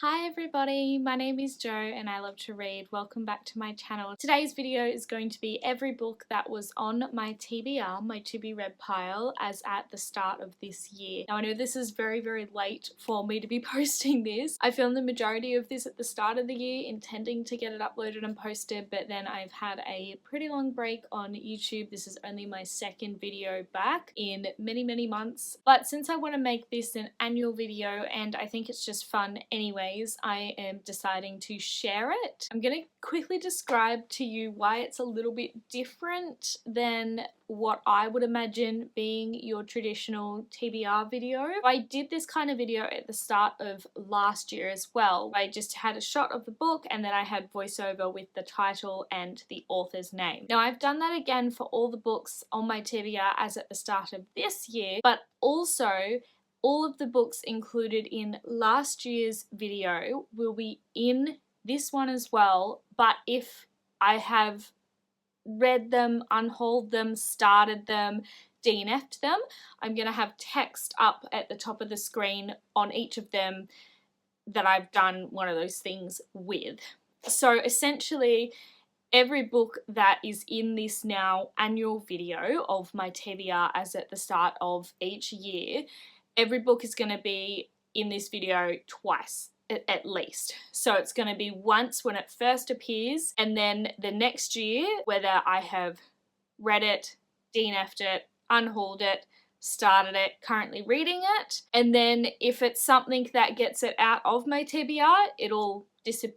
Hi everybody, my name is Jo and I love to read. Welcome back to my channel. Today's video is going to be every book that was on my TBR, my to be read pile, as at the start of this year. Now I know this is very late for me to be posting this. I filmed the majority of this at the start of the year intending to get it uploaded and posted, but then I've had a pretty long break on YouTube. This is only my second video back in many months. But since I want to make this an annual video and I think it's just fun anyway, I am deciding to share it. I'm going to quickly describe to you why it's a little bit different than what I would imagine being your traditional TBR video. I did this kind of video at the start of last year as well. I just had a shot of the book and then I had voiceover with the title and the author's name. Now I've done that again for all the books on my TBR as at the start of this year, but also all of the books included in last year's video will be in this one as well, but if I have read them, unhauled them, started them, DNF'd them, I'm going to have text up at the top of the screen on each of them that I've done one of those things with. So essentially, every book that is in this now annual video of my TBR as at the start of each year, every book is going to be in this video twice at least. So it's going to be once when it first appears, and then the next year whether I have read it, DNF'd it, unhauled it, started it, currently reading it, and then if it's something that gets it out of my TBR, it'll disappear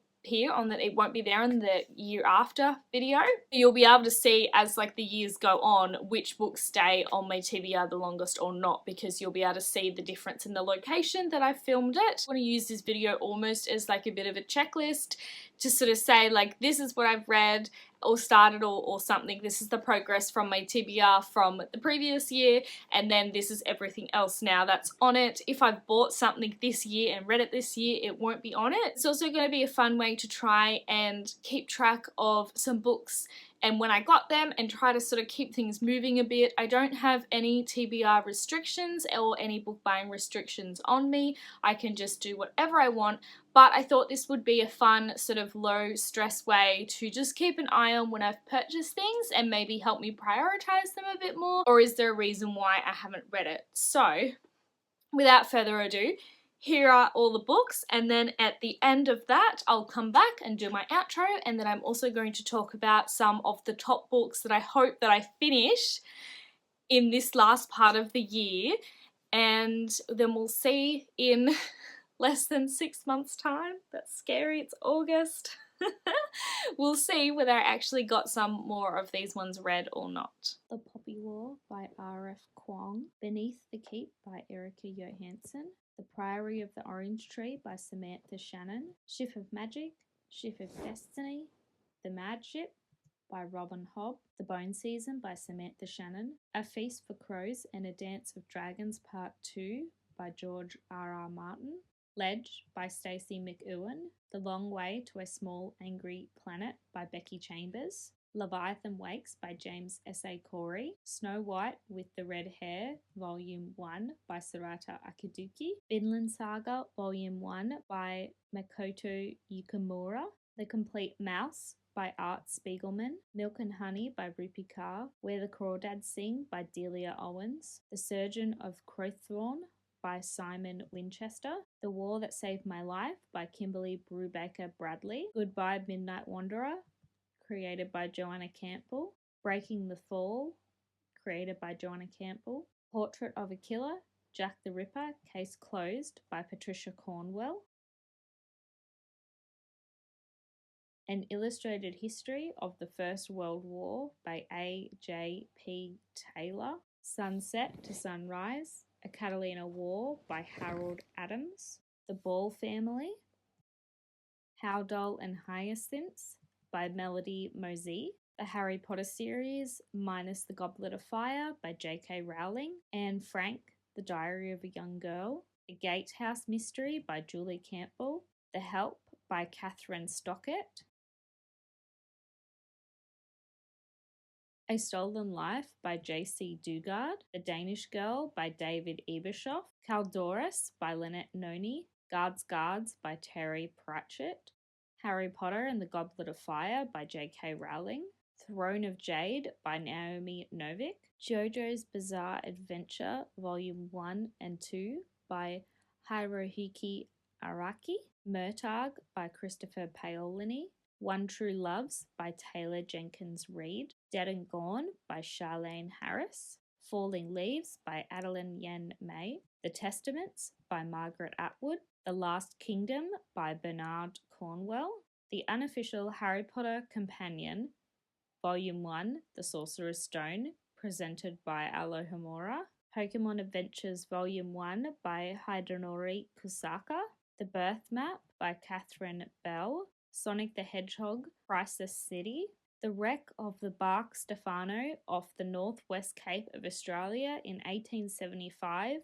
on that. It won't be there in the year after video. You'll be able to see as like the years go on which books stay on my TBR the longest or not, because you'll be able to see the difference in the location that I filmed it. I want to use this video almost as like a bit of a checklist to sort of say like, this is what I've read or started or something. This is the progress from my TBR from the previous year, and then this is everything else now that's on it. If I've bought something this year and read it this year, it won't be on it. It's also going to be a fun way to try and keep track of some books and when I got them, and try to sort of keep things moving a bit. I don't have any TBR restrictions or any book buying restrictions on me. I can just do whatever I want, but I thought this would be a fun sort of low stress way to just keep an eye on when I've purchased things and maybe help me prioritize them a bit more, or is there a reason why I haven't read it? So without further ado, here are all the books, and then at the end of that I'll come back and do my outro, and then I'm also going to talk about some of the top books that I hope that I finish in this last part of the year, and then we'll see in less than 6 months time. That's scary, it's August. We'll see whether I actually got some more of these ones read or not. The Poppy War by R.F. Kuang, Beneath the Keep by Erica Johansson, The Priory of the Orange Tree by Samantha Shannon, Ship of Magic, Ship of Destiny, The Mad Ship by Robin Hobb, The Bone Season by Samantha Shannon, A Feast for Crows and a Dance of Dragons Part 2 by George R.R. Martin, Ledge by Stacey McEwen, The Long Way to a Small Angry Planet by Becky Chambers, Leviathan Wakes by James S.A. Corey, Snow White with the Red Hair Volume 1 by Sarata Akaduki, Vinland Saga Volume 1 by Makoto Yukimura, The Complete Mouse by Art Spiegelman, Milk and Honey by Rupi Kaur, Where the Crawdads Sing by Delia Owens, The Surgeon of Crowthorne by Simon Winchester, The War That Saved My Life by Kimberly Brubaker Bradley, Goodbye Midnight Wanderer, created by Joanna Campbell, Breaking the Fall, created by Joanna Campbell, Portrait of a Killer, Jack the Ripper, Case Closed by Patricia Cornwell, An Illustrated History of the First World War by A.J.P. Taylor, Sunset to Sunrise, A Catalina War by Harold Adams, The Ball Family, Howdall and Hyacinths by Melody Mosey, the Harry Potter series minus The Goblet of Fire by J.K. Rowling, Anne Frank, The Diary of a Young Girl, A Gatehouse Mystery by Julie Campbell, The Help by Catherine Stockett, A Stolen Life by J.C. Dugard, The Danish Girl by David Ebershoff, Caldorus by Lynette Noni, Guards by Terry Pratchett, Harry Potter and the Goblet of Fire by J.K. Rowling, Throne of Jade by Naomi Novik, JoJo's Bizarre Adventure Volume 1 and 2 by Hirohiki Araki, Murtagh by Christopher Paolini, One True Loves by Taylor Jenkins Reid, Dead and Gone by Charlene Harris, Falling Leaves by Adeline Yen May, The Testaments by Margaret Atwood, The Last Kingdom by Bernard Cornwell, The Unofficial Harry Potter Companion, Volume 1, The Sorcerer's Stone, presented by Alohomora, Pokemon Adventures Volume 1 by Hidenori Kusaka, The Birth Map by Catherine Bell, Sonic the Hedgehog, Crisis City, The Wreck of the Bark Stefano off the Northwest Cape of Australia in 1875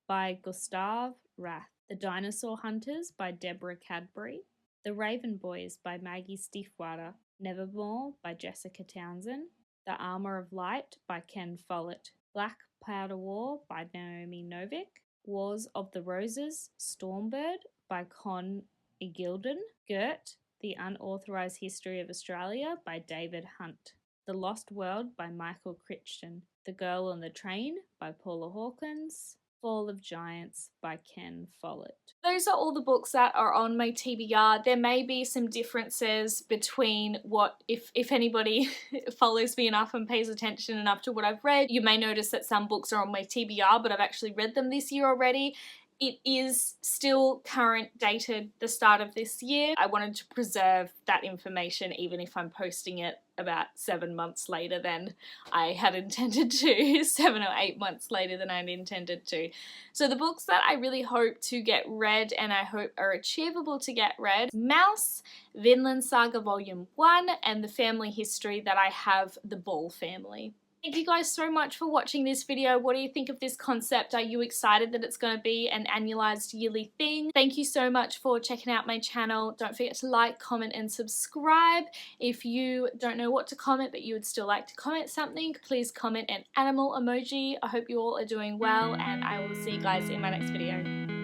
by Gustav Rath, The Dinosaur Hunters by Deborah Cadbury, The Raven Boys by Maggie Stiefwater, Nevermore by Jessica Townsend, The Armor of Light by Ken Follett, Black Powder War by Naomi Novik, Wars of the Roses, Stormbird by Con Igilden, Gert, The Unauthorized History of Australia by David Hunt, The Lost World by Michael Crichton, The Girl on the Train by Paula Hawkins, Fall of Giants by Ken Follett. Those are all the books that are on my TBR. There may be some differences between what, if anybody follows me enough and pays attention enough to what I've read, you may notice that some books are on my TBR, but I've actually read them this year already. It is still current dated the start of this year. I wanted to preserve that information even if I'm posting it about 7 months later than I had intended to, 7 or 8 months later than I had intended to. So the books that I really hope to get read and I hope are achievable to get read: Mouse, Vinland Saga Volume 1, and the family history that I have, the Ball family. Thank you guys so much for watching this video. What do you think of this concept? Are you excited that it's going to be an annualized yearly thing? Thank you so much for checking out my channel. Don't forget to like, comment, and subscribe. If you don't know what to comment but you would still like to comment something, please comment an animal emoji. I hope you all are doing well, and I will see you guys in my next video.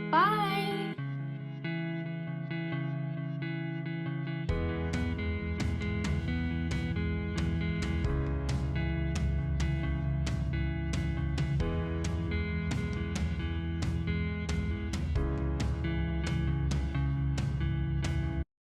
Bye!